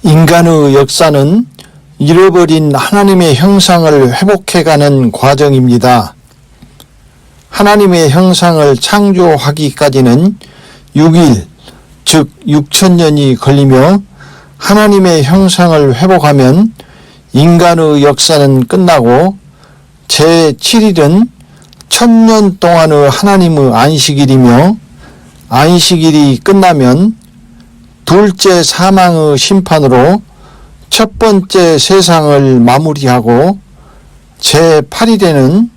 인간의 역사는 잃어버린 하나님의 형상을 회복해가는 과정입니다. 하나님의 형상을 창조하기까지는 6일, 즉 6천년이 걸리며 하나님의 형상을 회복하면 인간의 역사는 끝나고 제7일은 1000년 동안의 하나님의 안식일이며 안식일이 끝나면 둘째 사망의 심판으로 첫 번째 세상을 마무리하고 제8일에는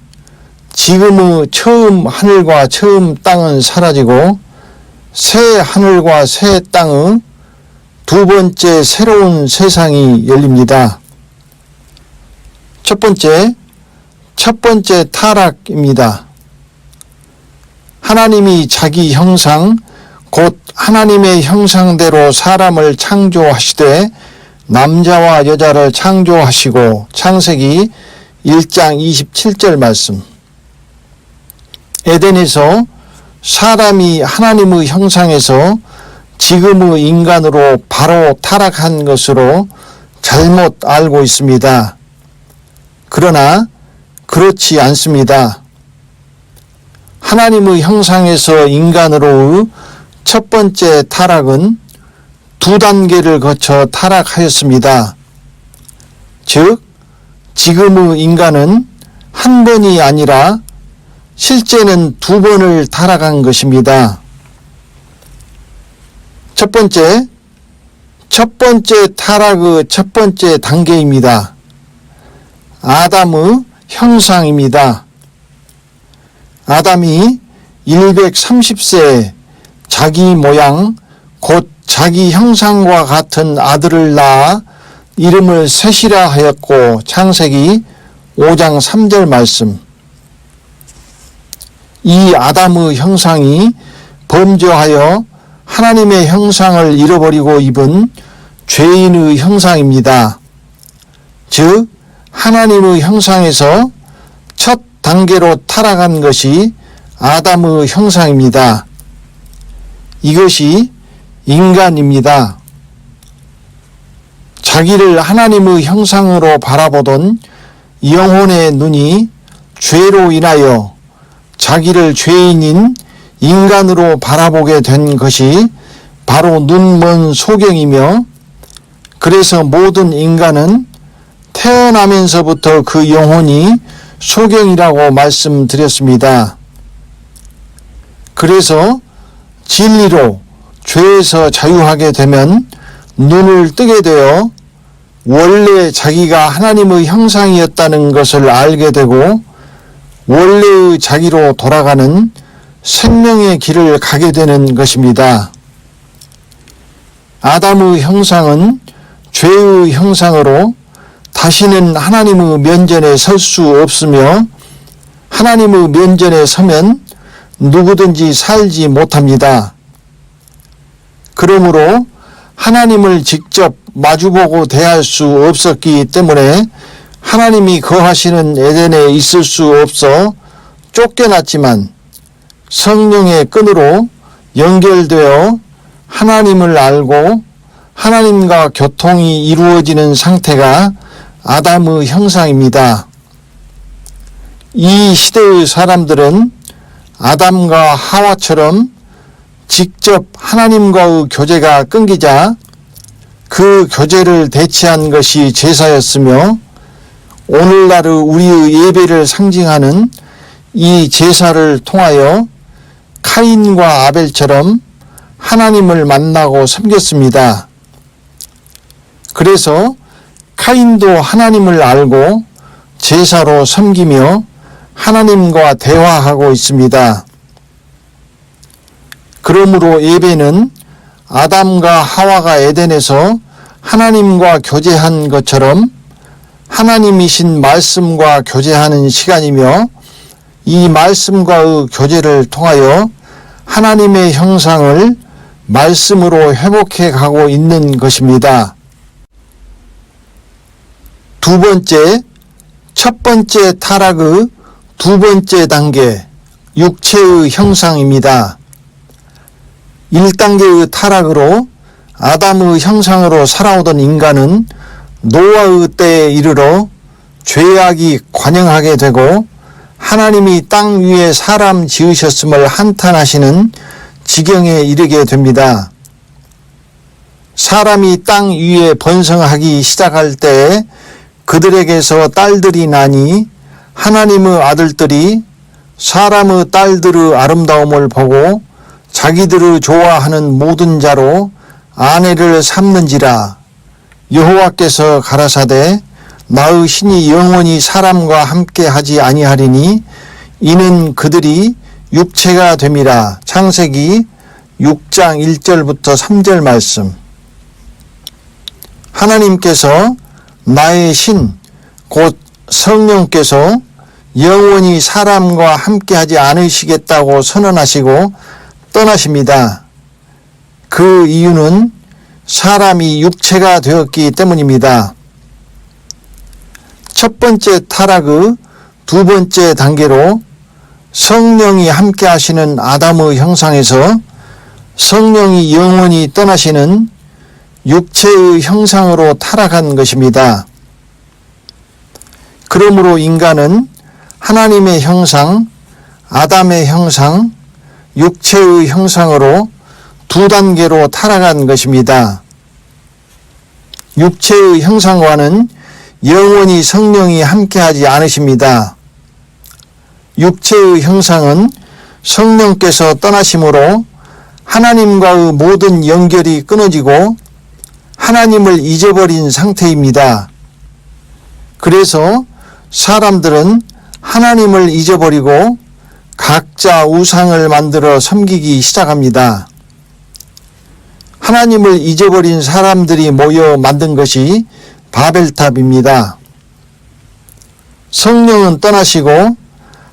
지금의 처음 하늘과 처음 땅은 사라지고 새 하늘과 새 땅의 두 번째 새로운 세상이 열립니다. 첫 번째 타락입니다. 하나님이 자기 형상, 곧 하나님의 형상대로 사람을 창조하시되 남자와 여자를 창조하시고 창세기 1장 27절 말씀. 에덴에서 사람이 하나님의 형상에서 지금의 인간으로 바로 타락한 것으로 잘못 알고 있습니다. 그러나 그렇지 않습니다. 하나님의 형상에서 인간으로의 첫 번째 타락은 두 단계를 거쳐 타락하였습니다. 즉, 지금의 인간은 한 번이 아니라 실제는 두 번을 타락한 것입니다. 첫 번째 타락의 첫 번째 단계입니다. 아담의 형상입니다. 아담이 130세에 자기 모양, 곧 자기 형상과 같은 아들을 낳아 이름을 셋이라 하였고 창세기 5장 3절 말씀. 이 아담의 형상이 범죄하여 하나님의 형상을 잃어버리고 입은 죄인의 형상입니다. 즉 하나님의 형상에서 첫 단계로 타락한 것이 아담의 형상입니다. 이것이 인간입니다. 자기를 하나님의 형상으로 바라보던 영혼의 눈이 죄로 인하여 자기를 죄인인 인간으로 바라보게 된 것이 바로 눈먼 소경이며, 그래서 모든 인간은 태어나면서부터 그 영혼이 소경이라고 말씀드렸습니다. 그래서 진리로 죄에서 자유하게 되면 눈을 뜨게 되어 원래 자기가 하나님의 형상이었다는 것을 알게 되고 원래의 자기로 돌아가는 생명의 길을 가게 되는 것입니다. 아담의 형상은 죄의 형상으로 다시는 하나님의 면전에 설 수 없으며 하나님의 면전에 서면 누구든지 살지 못합니다. 그러므로 하나님을 직접 마주보고 대할 수 없었기 때문에 하나님이 거하시는 에덴에 있을 수 없어 쫓겨났지만 성령의 끈으로 연결되어 하나님을 알고 하나님과 교통이 이루어지는 상태가 아담의 형상입니다. 이 시대의 사람들은 아담과 하와처럼 직접 하나님과의 교제가 끊기자 그 교제를 대체한 것이 제사였으며, 오늘날의 우리의 예배를 상징하는 이 제사를 통하여 카인과 아벨처럼 하나님을 만나고 섬겼습니다. 그래서 카인도 하나님을 알고 제사로 섬기며 하나님과 대화하고 있습니다. 그러므로 예배는 아담과 하와가 에덴에서 하나님과 교제한 것처럼 하나님이신 말씀과 교제하는 시간이며, 이 말씀과의 교제를 통하여 하나님의 형상을 말씀으로 회복해 가고 있는 것입니다. 첫 번째 타락의 두 번째 단계, 육체의 형상입니다. 1단계의 타락으로 아담의 형상으로 살아오던 인간은 노아의 때에 이르러 죄악이 관영하게 되고 하나님이 땅 위에 사람 지으셨음을 한탄하시는 지경에 이르게 됩니다. 사람이 땅 위에 번성하기 시작할 때에 그들에게서 딸들이 나니 하나님의 아들들이 사람의 딸들의 아름다움을 보고 자기들의 좋아하는 모든 자로 아내를 삼는지라. 여호와께서 가라사대 나의 신이 영원히 사람과 함께 하지 아니하리니 이는 그들이 육체가 됨이라. 창세기 6장 1절부터 3절 말씀. 하나님께서 나의 신 곧 성령께서 영원히 사람과 함께 하지 않으시겠다고 선언하시고 떠나십니다. 그 이유는 사람이 육체가 되었기 때문입니다. 첫 번째 타락의 두 번째 단계로 성령이 함께 하시는 아담의 형상에서 성령이 영원히 떠나시는 육체의 형상으로 타락한 것입니다. 그러므로 인간은 하나님의 형상, 아담의 형상, 육체의 형상으로 두 단계로 타락한 것입니다. 육체의 형상과는 영원히 성령이 함께하지 않으십니다. 육체의 형상은 성령께서 떠나심으로 하나님과의 모든 연결이 끊어지고 하나님을 잊어버린 상태입니다. 그래서 사람들은 하나님을 잊어버리고 각자 우상을 만들어 섬기기 시작합니다. 하나님을 잊어버린 사람들이 모여 만든 것이 바벨탑입니다. 성령은 떠나시고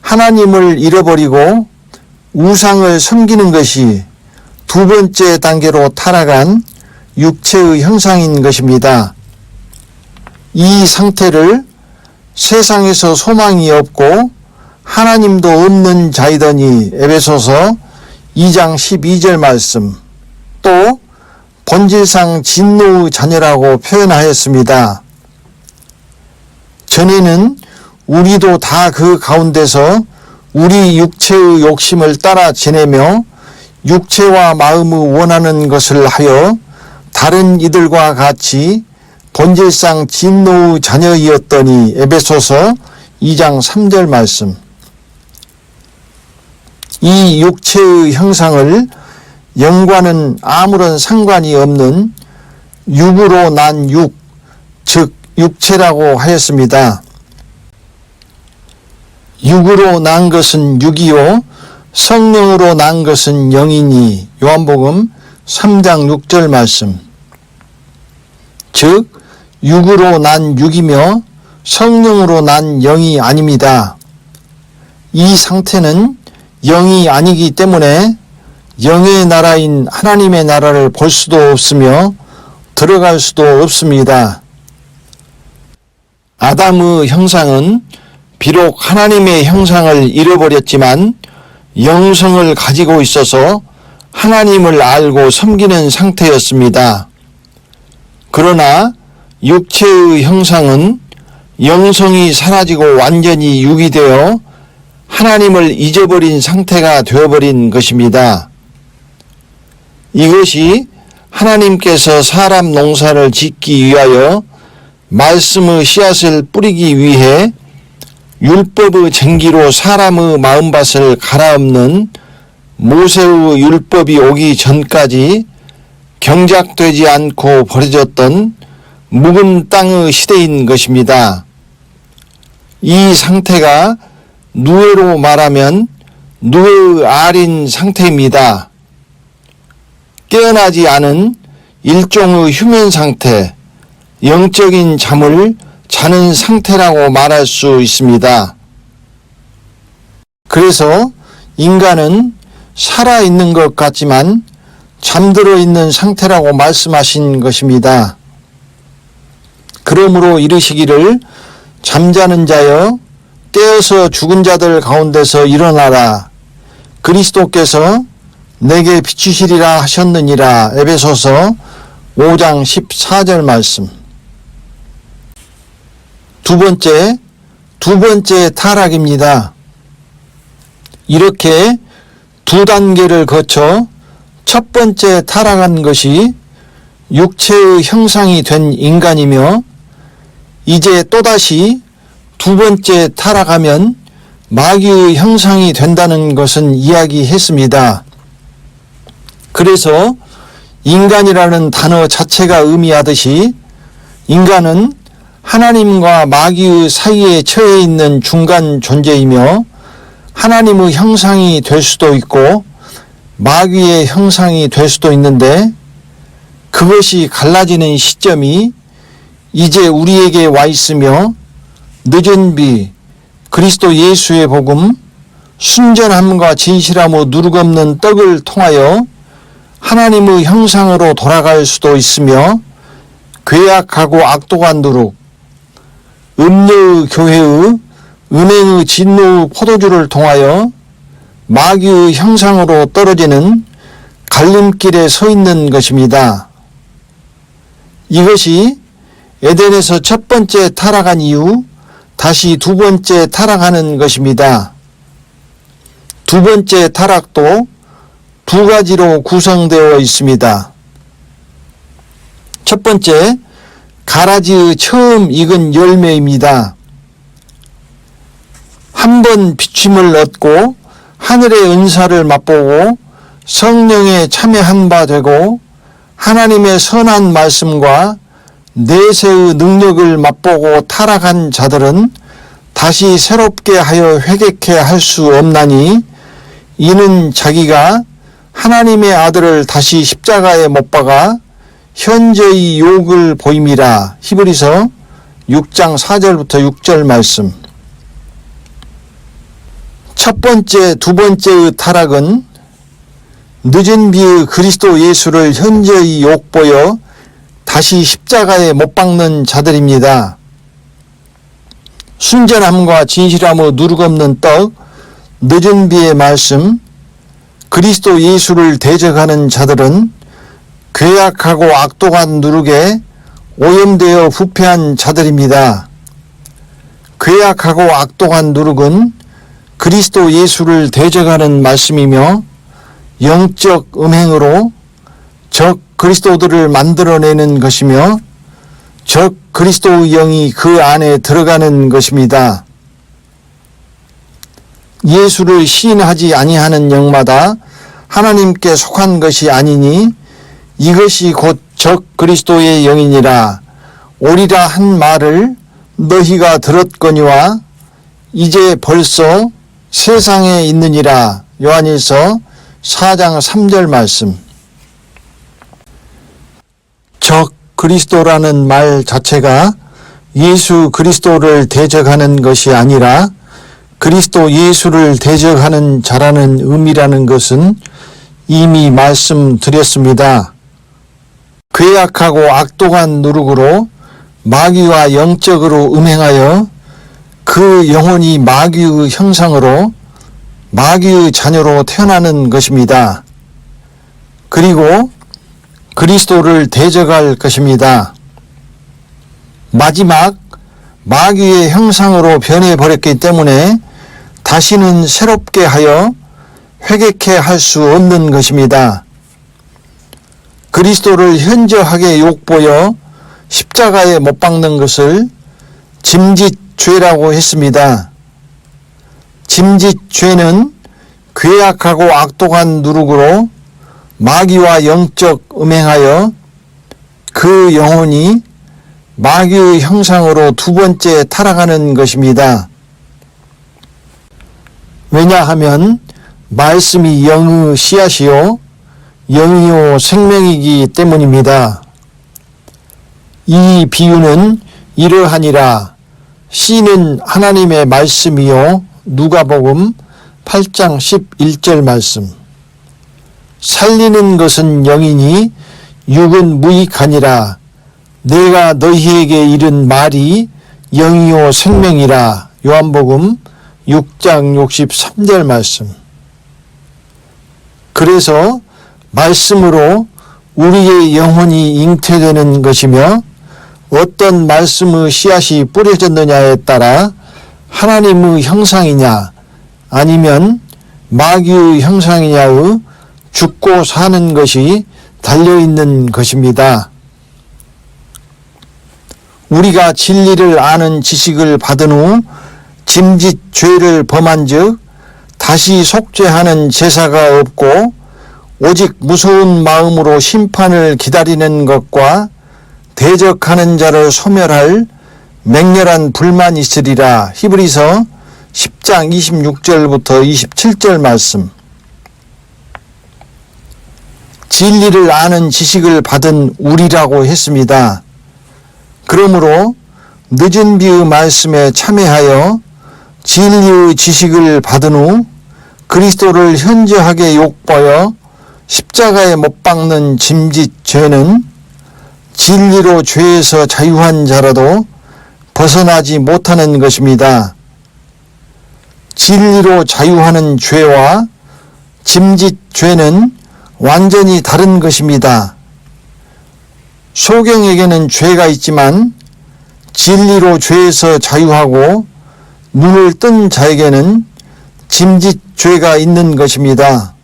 하나님을 잃어버리고 우상을 섬기는 것이 두 번째 단계로 타락한 육체의 형상인 것입니다. 이 상태를 세상에서 소망이 없고 하나님도 없는 자이더니 에베소서 2장 12절 말씀, 또 본질상 진노의 자녀라고 표현하였습니다. 전에는 우리도 다 그 가운데서 우리 육체의 욕심을 따라 지내며 육체와 마음의 원하는 것을 하여 다른 이들과 같이 본질상 진노의 자녀이었더니 에베소서 2장 3절 말씀. 이 육체의 형상을 영과는 아무런 상관이 없는 육으로 난 육, 즉 육체라고 하였습니다. 육으로 난 것은 육이요 성령으로 난 것은 영이니 요한복음 3장 6절 말씀. 즉 육으로 난 육이며 성령으로 난 영이 아닙니다. 이 상태는 영이 아니기 때문에 영의 나라인 하나님의 나라를 볼 수도 없으며 들어갈 수도 없습니다. 아담의 형상은 비록 하나님의 형상을 잃어버렸지만 영성을 가지고 있어서 하나님을 알고 섬기는 상태였습니다. 그러나 육체의 형상은 영성이 사라지고 완전히 육이 되어 하나님을 잊어버린 상태가 되어버린 것입니다. 이것이 하나님께서 사람 농사를 짓기 위하여 말씀의 씨앗을 뿌리기 위해 율법의 쟁기로 사람의 마음밭을 갈아엎는 모세의 율법이 오기 전까지 경작되지 않고 버려졌던 묵은 땅의 시대인 것입니다. 이 상태가 누에로 말하면 누에의 알인 상태입니다. 깨어나지 않은 일종의 휴면 상태, 영적인 잠을 자는 상태라고 말할 수 있습니다. 그래서 인간은 살아있는 것 같지만 잠들어 있는 상태라고 말씀하신 것입니다. 그러므로 이르시기를 잠자는 자여 깨어서 죽은 자들 가운데서 일어나라. 그리스도께서 내게 비추시리라 하셨느니라. 에베소서 5장 14절 말씀. 두 번째 타락입니다. 이렇게 두 단계를 거쳐 첫 번째 타락한 것이 육체의 형상이 된 인간이며, 이제 또다시 두 번째 타락하면 마귀의 형상이 된다는 것은 이야기했습니다. 그래서 인간이라는 단어 자체가 의미하듯이 인간은 하나님과 마귀의 사이에 처해 있는 중간 존재이며, 하나님의 형상이 될 수도 있고 마귀의 형상이 될 수도 있는데, 그것이 갈라지는 시점이 이제 우리에게 와 있으며, 늦은 비 그리스도 예수의 복음, 순전함과 진실함으로 누룩없는 떡을 통하여 하나님의 형상으로 돌아갈 수도 있으며, 괴악하고 악독한 누룩, 음료의 교회의 은행의 진노의 포도주를 통하여 마귀의 형상으로 떨어지는 갈림길에 서 있는 것입니다. 이것이 에덴에서 첫 번째 타락한 이후 다시 두 번째 타락하는 것입니다. 두 번째 타락도 두 가지로 구성되어 있습니다. 첫 번째, 가라지의 처음 익은 열매입니다. 한 번 비춤을 얻고 하늘의 은사를 맛보고 성령에 참여한 바 되고 하나님의 선한 말씀과 내세의 능력을 맛보고 타락한 자들은 다시 새롭게 하여 회개케 할 수 없나니, 이는 자기가 하나님의 아들을 다시 십자가에 못 박아 현재의 욕을 보임이라. 히브리서 6장 4절부터 6절 말씀. 첫 번째, 두 번째의 타락은 늦은 비의 그리스도 예수를 현재의 욕보여 다시 십자가에 못 박는 자들입니다. 순전함과 진실함으로 누룩없는 떡, 늦은 비의 말씀, 그리스도 예수를 대적하는 자들은 괴악하고 악독한 누룩에 오염되어 부패한 자들입니다. 괴악하고 악독한 누룩은 그리스도 예수를 대적하는 말씀이며, 영적 음행으로 적 그리스도들을 만들어내는 것이며, 적 그리스도의 영이 그 안에 들어가는 것입니다. 예수를 시인하지 아니하는 영마다 하나님께 속한 것이 아니니, 이것이 곧 적 그리스도의 영이니라. 오리라 한 말을 너희가 들었거니와 이제 벌써 세상에 있느니라. 요한일서 4장 3절 말씀. 적 그리스도라는 말 자체가 예수 그리스도를 대적하는 것이 아니라 그리스도 예수를 대적하는 자라는 의미라는 것은 이미 말씀드렸습니다. 괴악하고 악독한 누룩으로 마귀와 영적으로 음행하여 그 영혼이 마귀의 형상으로 마귀의 자녀로 태어나는 것입니다. 그리고 그리스도를 대적할 것입니다. 마지막 마귀의 형상으로 변해버렸기 때문에 다시는 새롭게 하여 회개케 할 수 없는 것입니다. 그리스도를 현저하게 욕보여 십자가에 못 박는 것을 짐짓죄라고 했습니다. 짐짓죄는 괴악하고 악독한 누룩으로 마귀와 영적 음행하여 그 영혼이 마귀의 형상으로 두 번째 타락하는 것입니다. 왜냐하면 말씀이 영의 씨앗이요 영이요 생명이기 때문입니다. 이 비유는 이러하니라. 씨는 하나님의 말씀이요 누가복음 8장 11절 말씀. 살리는 것은 영이니 육은 무익하니라. 내가 너희에게 이른 말이 영이요 생명이라. 요한복음 6장 63절 말씀. 그래서 말씀으로 우리의 영혼이 잉태되는 것이며 어떤 말씀의 씨앗이 뿌려졌느냐에 따라 하나님의 형상이냐 아니면 마귀의 형상이냐의 죽고 사는 것이 달려있는 것입니다. 우리가 진리를 아는 지식을 받은 후 짐짓 죄를 범한 즉 다시 속죄하는 제사가 없고 오직 무서운 마음으로 심판을 기다리는 것과 대적하는 자를 소멸할 맹렬한 불만이 있으리라. 히브리서 10장 26절부터 27절 말씀. 진리를 아는 지식을 받은 우리라고 했습니다. 그러므로 늦은 비의 말씀에 참여하여 진리의 지식을 받은 후 그리스도를 현저하게 욕보여 십자가에 못 박는 짐짓 죄는 진리로 죄에서 자유한 자라도 벗어나지 못하는 것입니다. 진리로 자유하는 죄와 짐짓 죄는 완전히 다른 것입니다. 소경에게는 죄가 있지만 진리로 죄에서 자유하고 눈을 뜬 자에게는 짐짓 죄가 있는 것입니다.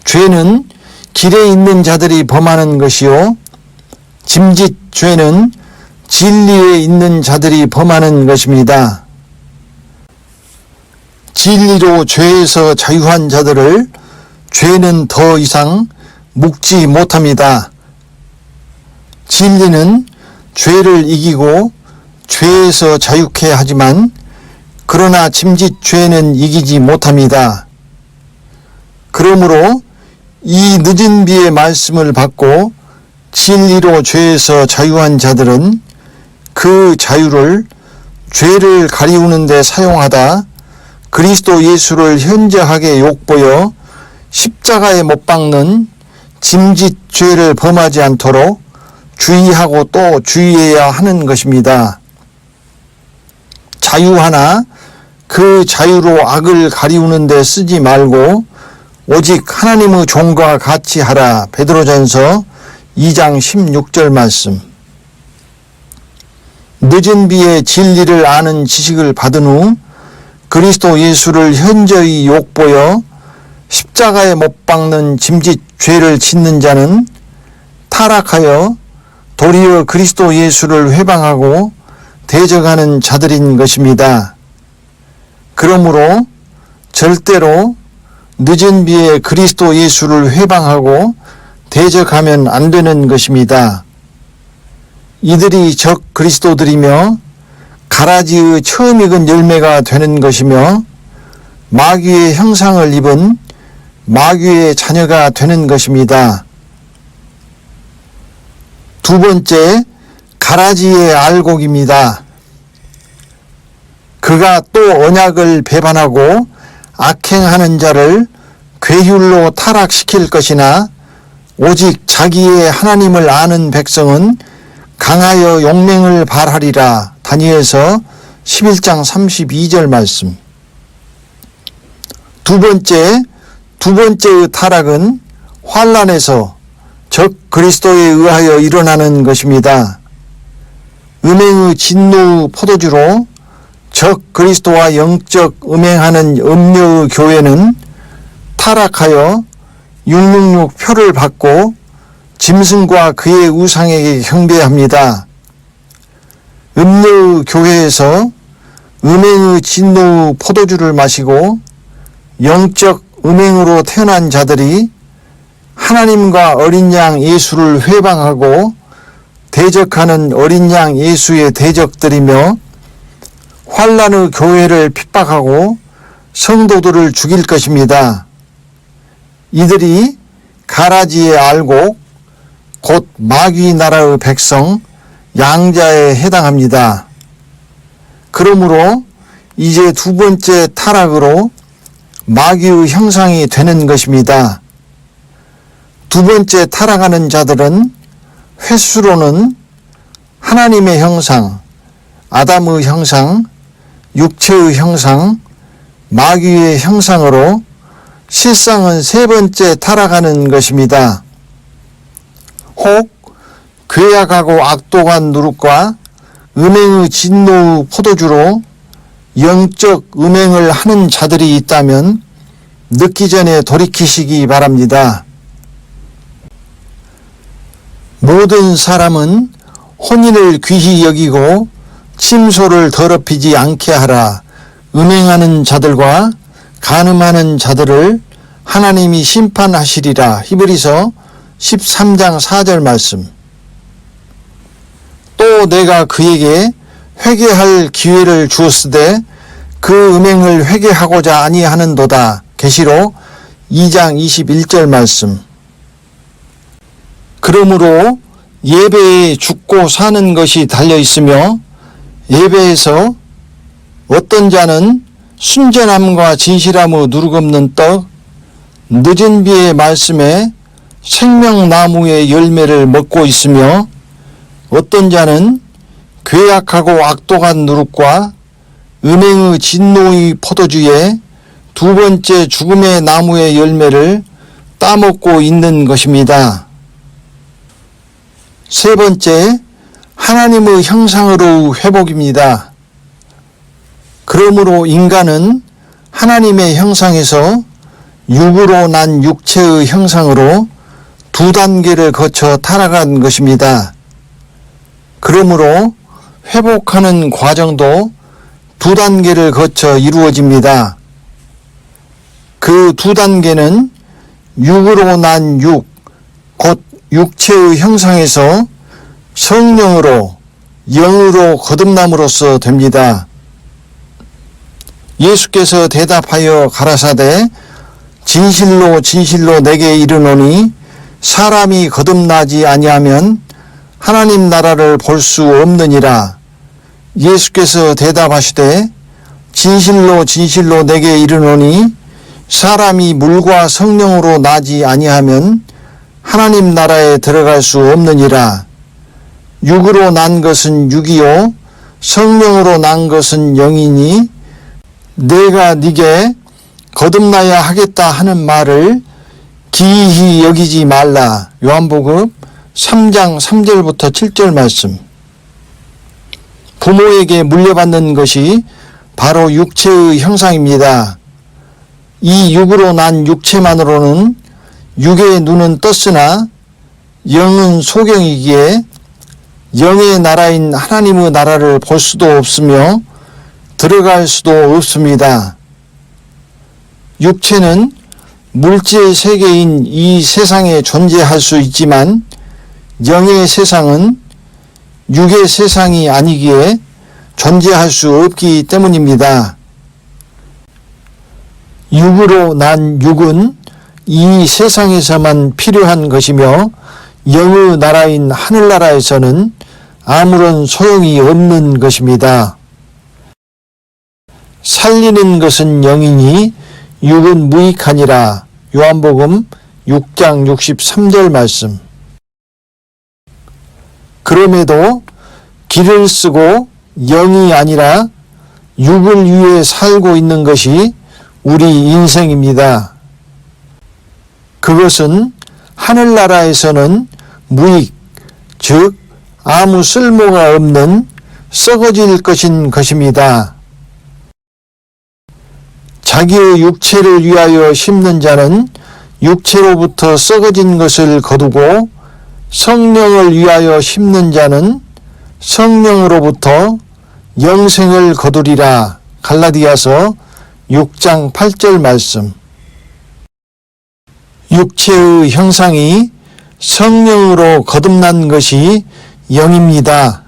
죄는 길에 있는 자들이 범하는 것이요 짐짓 죄는 진리에 있는 자들이 범하는 것입니다. 진리로 죄에서 자유한 자들을 죄는 더 이상 묶지 못합니다. 진리는 죄를 이기고 죄에서 자유케 하지만 그러나 짐짓 죄는 이기지 못합니다. 그러므로 이 늦은 비의 말씀을 받고 진리로 죄에서 자유한 자들은 그 자유를 죄를 가리우는 데 사용하다 그리스도 예수를 현저하게 욕보여 십자가에 못 박는 짐짓 죄를 범하지 않도록 주의하고 또 주의해야 하는 것입니다. 자유하나 그 자유로 악을 가리우는 데 쓰지 말고 오직 하나님의 종과 같이 하라. 베드로전서 2장 16절 말씀. 늦은 비에 진리를 아는 지식을 받은 후 그리스도 예수를 현저히 욕보여 십자가에 못 박는 짐짓 죄를 짓는 자는 타락하여 도리어 그리스도 예수를 회방하고 대적하는 자들인 것입니다. 그러므로 절대로 늦은 비에 그리스도 예수를 회방하고 대적하면 안 되는 것입니다. 이들이 적 그리스도들이며 가라지의 처음 익은 열매가 되는 것이며 마귀의 형상을 입은 마귀의 자녀가 되는 것입니다. 두 번째, 가라지의 알곡입니다. 그가 또 언약을 배반하고 악행하는 자를 괴휼로 타락시킬 것이나 오직 자기의 하나님을 아는 백성은 강하여 용맹을 발하리라. 다니엘서 11장 32절 말씀. 두 번째의 타락은 환난에서 적 그리스도에 의하여 일어나는 것입니다. 음행의 진노의 포도주로 적 그리스도와 영적 음행하는 음료의 교회는 타락하여 666 표를 받고 짐승과 그의 우상에게 경배합니다. 음료의 교회에서 음행의 진노의 포도주를 마시고 영적 음행으로 태어난 자들이 하나님과 어린 양 예수를 회방하고 대적하는 어린 양 예수의 대적들이며 환난의 교회를 핍박하고 성도들을 죽일 것입니다. 이들이 가라지의 알곡, 곧 마귀 나라의 백성, 양자에 해당합니다. 그러므로 이제 두 번째 타락으로 마귀의 형상이 되는 것입니다. 두 번째 타락하는 자들은 횟수로는 하나님의 형상, 아담의 형상, 육체의 형상, 마귀의 형상으로 실상은 세 번째 타락하는 것입니다. 혹 괴악하고 악독한 누룩과 음행의 진노의 포도주로 영적 음행을 하는 자들이 있다면 늦기 전에 돌이키시기 바랍니다. 모든 사람은 혼인을 귀히 여기고 침소를 더럽히지 않게 하라. 음행하는 자들과 간음하는 자들을 하나님이 심판하시리라. 히브리서 13장 4절 말씀. 또 내가 그에게 회개할 기회를 주었으되 그 음행을 회개하고자 아니하는도다. 계시록 2장 21절 말씀. 그러므로 예배에 죽고 사는 것이 달려 있으며 예배에서 어떤 자는 순전함과 진실함의 누룩없는 떡, 늦은 비의 말씀에 생명나무의 열매를 먹고 있으며 어떤 자는 괴악하고 악독한 누룩과 음행의 진노의 포도주에 두 번째 죽음의 나무의 열매를 따먹고 있는 것입니다. 세 번째, 하나님의 형상으로 회복입니다. 그러므로 인간은 하나님의 형상에서 육으로 난 육체의 형상으로 두 단계를 거쳐 타락한 것입니다. 그러므로 회복하는 과정도 두 단계를 거쳐 이루어집니다. 그 두 단계는 육으로 난 육, 곧 육체의 형상에서 성령으로 영으로 거듭남으로써 됩니다. 예수께서 대답하여 가라사대 진실로 진실로 내게 이르노니 사람이 거듭나지 아니하면 하나님 나라를 볼 수 없느니라. 예수께서 대답하시되 진실로 진실로 내게 이르노니 사람이 물과 성령으로 나지 아니하면 하나님 나라에 들어갈 수 없느니라. 육으로 난 것은 육이요 성령으로 난 것은 영이니 내가 네게 거듭나야 하겠다 하는 말을 기이히 여기지 말라. 요한복음 3장 3절부터 7절 말씀. 부모에게 물려받는 것이 바로 육체의 형상입니다. 이 육으로 난 육체만으로는 육의 눈은 떴으나 영은 소경이기에 영의 나라인 하나님의 나라를 볼 수도 없으며 들어갈 수도 없습니다. 육체는 물질 세계인 이 세상에 존재할 수 있지만 영의 세상은 육의 세상이 아니기에 존재할 수 없기 때문입니다. 육으로 난 육은 이 세상에서만 필요한 것이며 영의 나라인 하늘나라에서는 아무런 소용이 없는 것입니다. 살리는 것은 영이니 육은 무익하니라. 요한복음 6장 63절 말씀. 그럼에도 길을 쓰고 영이 아니라 육을 위해 살고 있는 것이 우리 인생입니다. 그것은 하늘나라에서는 무익, 즉 아무 쓸모가 없는 썩어질 것입니다. 자기의 육체를 위하여 심는 자는 육체로부터 썩어진 것을 거두고 성령을 위하여 심는 자는 성령으로부터 영생을 거두리라. 갈라디아서 6장 8절 말씀. 육체의 형상이 성령으로 거듭난 것이 영입니다.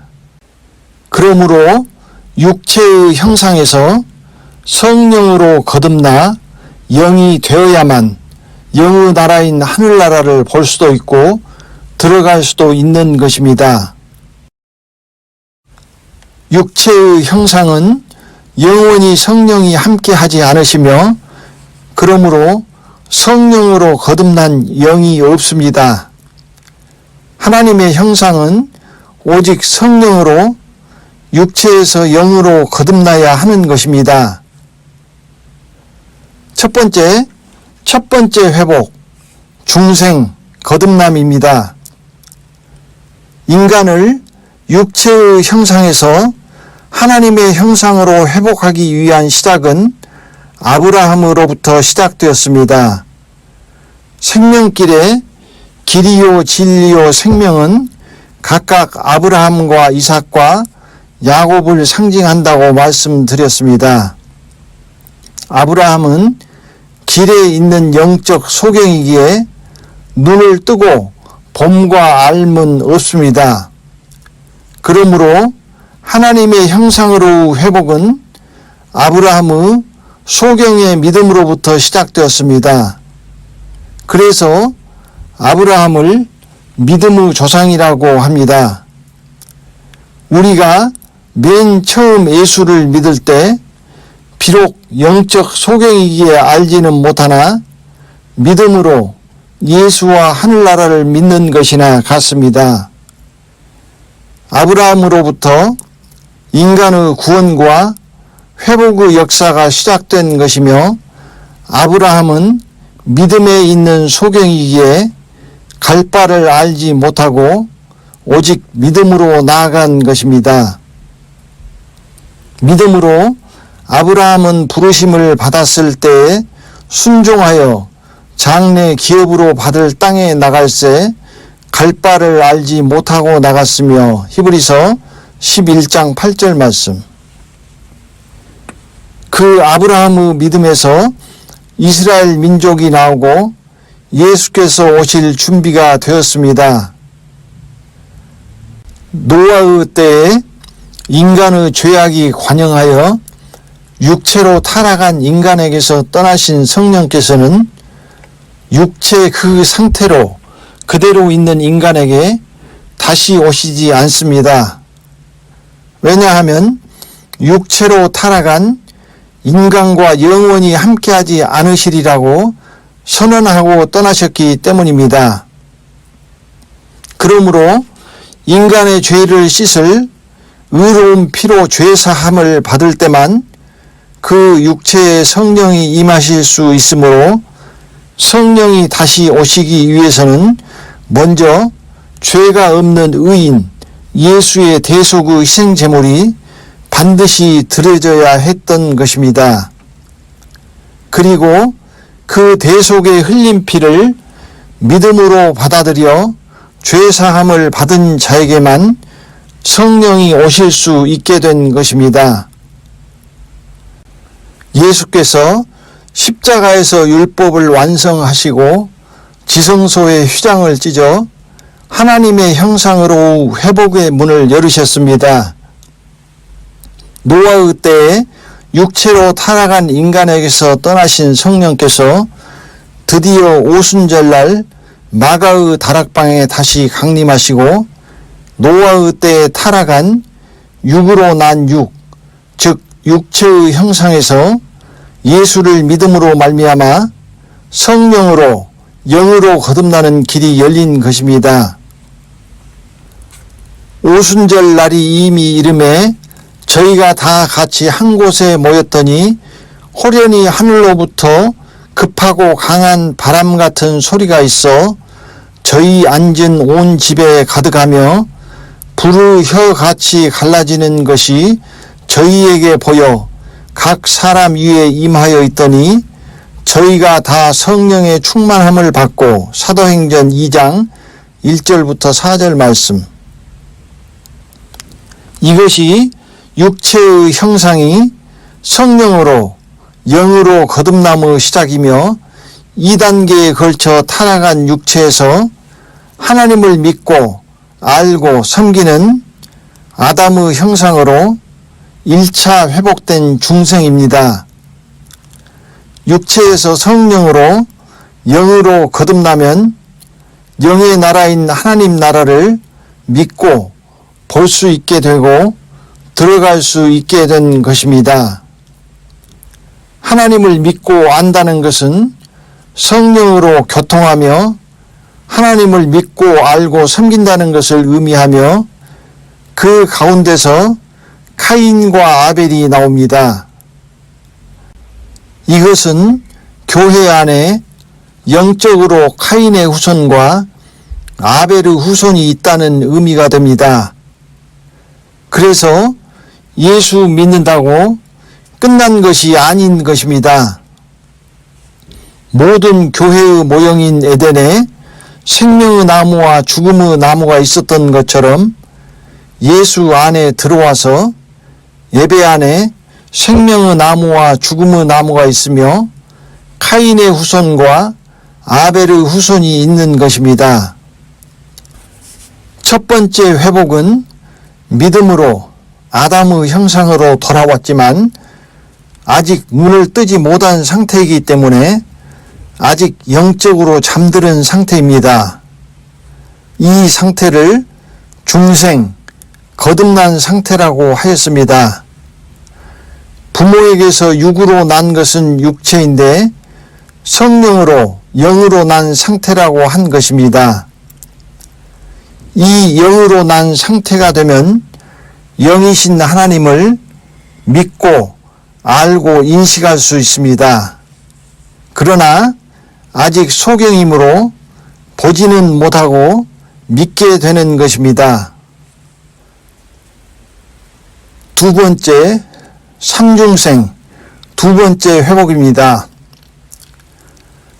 그러므로 육체의 형상에서 성령으로 거듭나 영이 되어야만 영의 나라인 하늘나라를 볼 수도 있고 들어갈 수도 있는 것입니다. 육체의 형상은 영원히 성령이 함께하지 않으시며 그러므로 성령으로 거듭난 영이 없습니다. 하나님의 형상은 오직 성령으로 육체에서 영으로 거듭나야 하는 것입니다. 첫 번째, 첫 번째 회복, 중생, 거듭남입니다. 인간을 육체의 형상에서 하나님의 형상으로 회복하기 위한 시작은 아브라함으로부터 시작되었습니다. 생명길에 길이요 진리요 생명은 각각 아브라함과 이삭과 야곱을 상징한다고 말씀드렸습니다. 아브라함은 길에 있는 영적 소경이기에 눈을 뜨고 봄과 알은 없습니다. 그러므로 하나님의 형상으로 회복은 아브라함의 소경의 믿음으로부터 시작되었습니다. 그래서 아브라함을 믿음의 조상이라고 합니다. 우리가 맨 처음 예수를 믿을 때 비록 영적 소경이기에 알지는 못하나 믿음으로 예수와 하늘나라를 믿는 것이나 같습니다. 아브라함으로부터 인간의 구원과 회복의 역사가 시작된 것이며 아브라함은 믿음에 있는 소경이기에 갈 바를 알지 못하고 오직 믿음으로 나아간 것입니다. 믿음으로 아브라함은 부르심을 받았을 때에 순종하여 장래 기업으로 받을 땅에 나갈새 갈 바를 알지 못하고 나갔으며 히브리서 11장 8절 말씀. 그 아브라함의 믿음에서 이스라엘 민족이 나오고 예수께서 오실 준비가 되었습니다. 노아의 때에 인간의 죄악이 관영하여 육체로 타락한 인간에게서 떠나신 성령께서는 육체 그 상태로 그대로 있는 인간에게 다시 오시지 않습니다. 왜냐하면 육체로 타락한 인간과 영원히 함께하지 않으시리라고 선언하고 떠나셨기 때문입니다. 그러므로 인간의 죄를 씻을 의로운 피로 죄사함을 받을 때만 그 육체에 성령이 임하실 수 있으므로 성령이 다시 오시기 위해서는 먼저 죄가 없는 의인 예수의 대속의 희생 제물이 반드시 드려져야 했던 것입니다. 그리고 그 대속의 흘린 피를 믿음으로 받아들여 죄사함을 받은 자에게만 성령이 오실 수 있게 된 것입니다. 예수께서 십자가에서 율법을 완성하시고 지성소의 휘장을 찢어 하나님의 형상으로 회복의 문을 열으셨습니다. 노아의 때에 육체로 타락한 인간에게서 떠나신 성령께서 드디어 오순절날 마가의 다락방에 다시 강림하시고 노아의 때에 타락한 육으로 난 육, 즉 육체의 형상에서 예수를 믿음으로 말미암아 성령으로 영으로 거듭나는 길이 열린 것입니다. 오순절 날이 이미 이름에 저희가 다 같이 한 곳에 모였더니 호련히 하늘로부터 급하고 강한 바람 같은 소리가 있어 저희 앉은 온 집에 가득하며 불의 혀같이 갈라지는 것이 저희에게 보여 각 사람 위에 임하여 있더니 저희가 다 성령의 충만함을 받고 사도행전 2장 1절부터 4절 말씀. 이것이 육체의 형상이 성령으로 영으로 거듭남의 시작이며 2단계에 걸쳐 타락한 육체에서 하나님을 믿고 알고 섬기는 아담의 형상으로 1차 회복된 중생입니다. 육체에서 성령으로 영으로 거듭나면 영의 나라인 하나님 나라를 믿고 볼 수 있게 되고 들어갈 수 있게 된 것입니다. 하나님을 믿고 안다는 것은 성령으로 교통하며 하나님을 믿고 알고 섬긴다는 것을 의미하며 그 가운데서 카인과 아벨이 나옵니다. 이것은 교회 안에 영적으로 카인의 후손과 아벨의 후손이 있다는 의미가 됩니다. 그래서 예수 믿는다고 끝난 것이 아닌 것입니다. 모든 교회의 모형인 에덴에 생명의 나무와 죽음의 나무가 있었던 것처럼 예수 안에 들어와서 예배 안에 생명의 나무와 죽음의 나무가 있으며 카인의 후손과 아벨의 후손이 있는 것입니다. 첫 번째 회복은 믿음으로 아담의 형상으로 돌아왔지만 아직 눈을 뜨지 못한 상태이기 때문에 아직 영적으로 잠드는 상태입니다. 이 상태를 중생, 거듭난 상태라고 하였습니다. 부모에게서 육으로 난 것은 육체인데 성령으로 영으로 난 상태라고 한 것입니다. 이 영으로 난 상태가 되면 영이신 하나님을 믿고 알고 인식할 수 있습니다. 그러나 아직 소경이므로 보지는 못하고 믿게 되는 것입니다. 두 번째, 삼중생, 두 번째 회복입니다.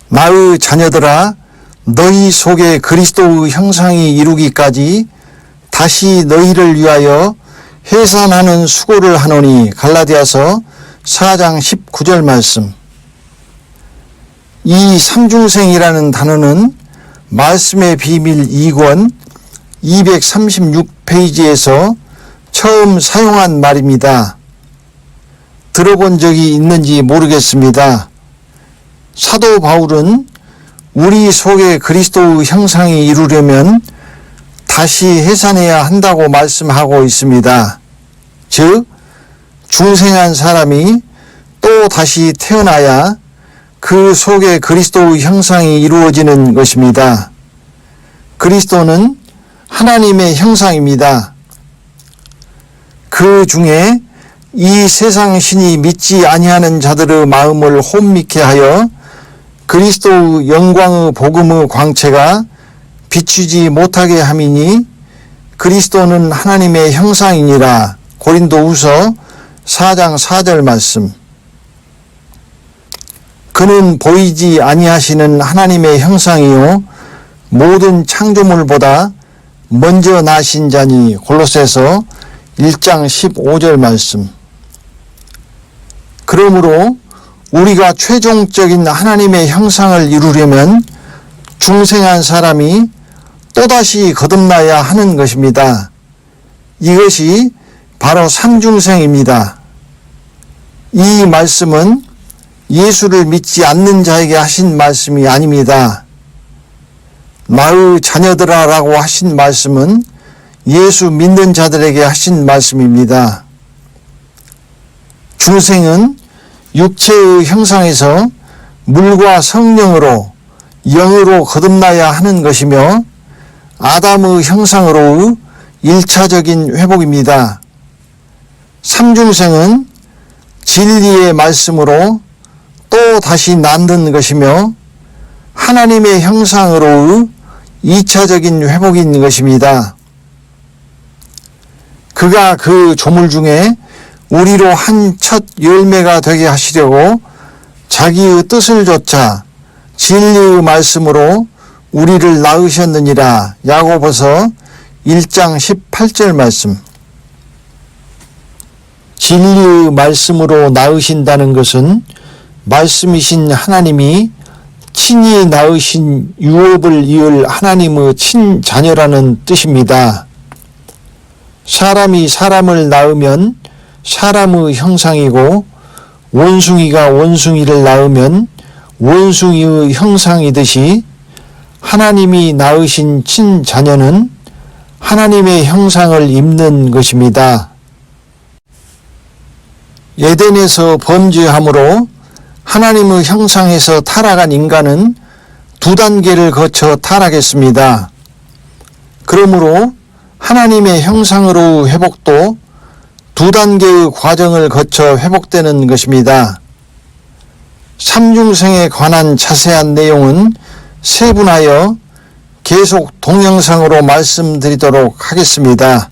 나의 자녀들아, 너희 속에 그리스도의 형상이 이루기까지 다시 너희를 위하여 해산하는 수고를 하노니. 갈라디아서 4장 19절 말씀. 이 삼중생이라는 단어는 말씀의 비밀 2권 236페이지에서 처음 사용한 말입니다. 들어본 적이 있는지 모르겠습니다. 사도 바울은 우리 속에 그리스도의 형상이 이루려면 다시 해산해야 한다고 말씀하고 있습니다. 즉, 중생한 사람이 또 다시 태어나야 그 속에 그리스도의 형상이 이루어지는 것입니다. 그리스도는 하나님의 형상입니다. 그 중에 이 세상 신이 믿지 아니하는 자들의 마음을 혼미케 하여 그리스도의 영광의 복음의 광채가 비추지 못하게 함이니 그리스도는 하나님의 형상이니라. 고린도후서 4장 4절 말씀. 그는 보이지 아니하시는 하나님의 형상이요 모든 창조물보다 먼저 나신 자니. 골로새서 1장 15절 말씀. 그러므로 우리가 최종적인 하나님의 형상을 이루려면 중생한 사람이 또다시 거듭나야 하는 것입니다. 이것이 바로 삼중생입니다. 이 말씀은 예수를 믿지 않는 자에게 하신 말씀이 아닙니다. 나의 자녀들아 라고 하신 말씀은 예수 믿는 자들에게 하신 말씀입니다. 중생은 육체의 형상에서 물과 성령으로 영으로 거듭나야 하는 것이며 아담의 형상으로의 1차적인 회복입니다. 삼중생은 진리의 말씀으로 또 다시 낳는 것이며 하나님의 형상으로의 2차적인 회복인 것입니다. 그가 그 조물 중에 우리로 한 첫 열매가 되게 하시려고 자기의 뜻을 좇아 진리의 말씀으로 우리를 낳으셨느니라. 야고보서 1장 18절 말씀. 진리의 말씀으로 낳으신다는 것은 말씀이신 하나님이 친히 낳으신 유업을 이을 하나님의 친자녀라는 뜻입니다. 사람이 사람을 낳으면 사람의 형상이고 원숭이가 원숭이를 낳으면 원숭이의 형상이듯이 하나님이 낳으신 친자녀는 하나님의 형상을 입는 것입니다. 에덴에서 범죄함으로 하나님의 형상에서 타락한 인간은 두 단계를 거쳐 타락했습니다. 그러므로 하나님의 형상으로 회복도 두 단계의 과정을 거쳐 회복되는 것입니다. 삼중생에 관한 자세한 내용은 세분하여 계속 동영상으로 말씀드리도록 하겠습니다.